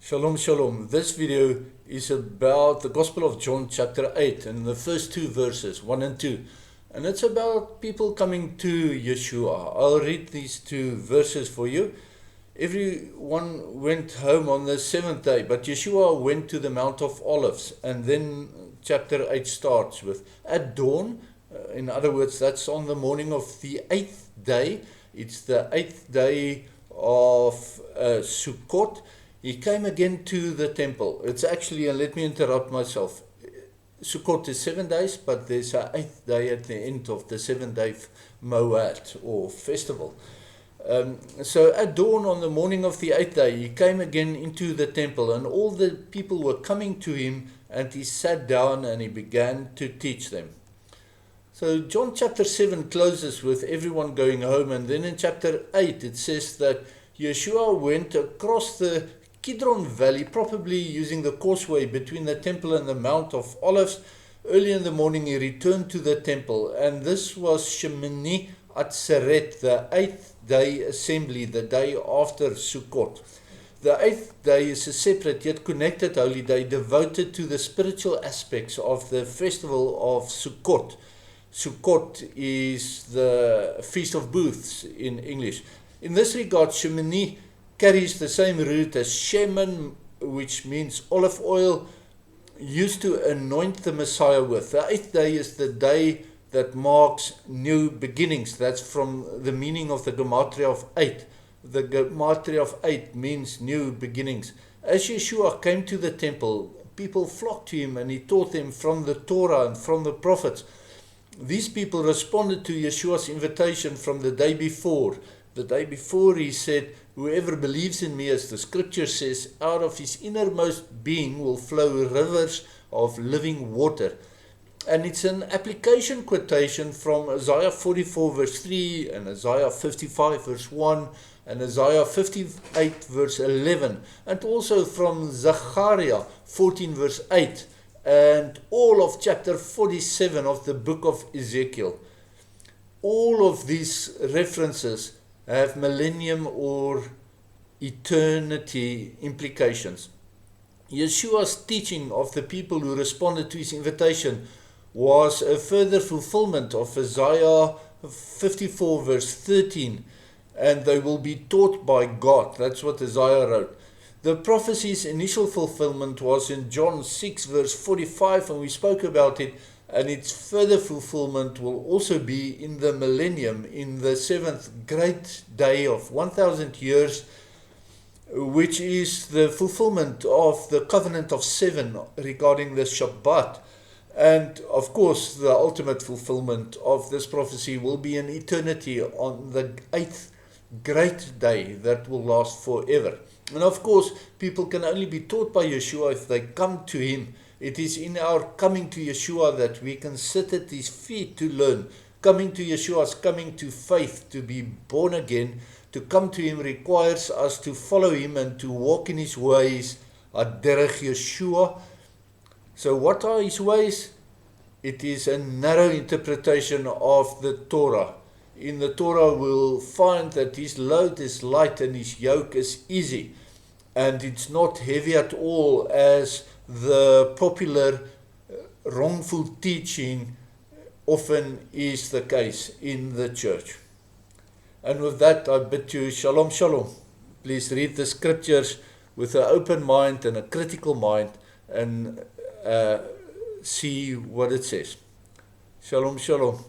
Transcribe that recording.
Shalom, shalom. This video is about the Gospel of John chapter 8 and the first two verses, 1 and 2. And it's about people coming to YESHUA. I'll read these two verses for you. Everyone went home on the seventh day, but YESHUA went to the Mount of Olives. And then chapter 8 starts with, at dawn, in other words, that's on the morning of the 8th day. It's the 8th day of Sukkot. He came again to the temple. It's actually, and let me interrupt myself, Sukkot is 7 days, but there's an 8th day at the end of the 7-day Moed or festival. So at dawn on the morning of the 8th day, he came again into the temple, and all the people were coming to him, and he sat down and he began to teach them. So John chapter 7 closes with everyone going home, and then in chapter 8 it says that YESHUA went across the Kidron Valley, probably using the causeway between the temple and the Mount of Olives. Early in the morning he returned to the temple, and this was Shemini Atzeret, the 8th day assembly, the day after Sukkot. The 8th day is a separate yet connected holy day devoted to the spiritual aspects of the festival of Sukkot. Sukkot is the Feast of Booths in English. In this regard, Shemini carries the same root as Shemin, which means olive oil, used to anoint the Messiah with. The 8th day is the day that marks new beginnings. That's from the meaning of the gematria of 8. The gematria of 8 means new beginnings. As YESHUA came to the temple, people flocked to him and he taught them from the Torah and from the prophets. These people responded to YESHUA's invitation from the day before. The day before he said, whoever believes in me, as the scripture says, out of his innermost being will flow rivers of living water. And it's an application quotation from Isaiah 44 verse 3 and Isaiah 55 verse 1 and Isaiah 58 verse 11, and also from Zechariah 14 verse 8 and all of chapter 47 of the book of Ezekiel. All of these references have millennium or eternity implications. YESHUA's teaching of the people who responded to his invitation was a further fulfillment of Isaiah 54 verse 13, and they will be taught by God. That's what Isaiah wrote. The prophecy's initial fulfillment was in John 6 verse 45, and we spoke about it, and its further fulfillment will also be in the millennium, in the 7th great day of 1,000 years, which is the fulfillment of the covenant of 7 regarding the Shabbat. And of course, the ultimate fulfillment of this prophecy will be in eternity on the 8th great day that will last forever. And of course, people can only be taught by YESHUA if they come to him. It is in our coming to YESHUA that we can sit at his feet to learn. Coming to YESHUA is coming to faith, to be born again. To come to him requires us to follow him and to walk in his ways. Atzeret YESHUA. So what are his ways? It is a narrow interpretation of the Torah. In the Torah we'll find that his load is light and his yoke is easy. And it's not heavy at all, as the popular wrongful teaching often is the case in the church. And with that, I bid you shalom, shalom. Please read the scriptures with an open mind and a critical mind, and see what it says. Shalom, shalom.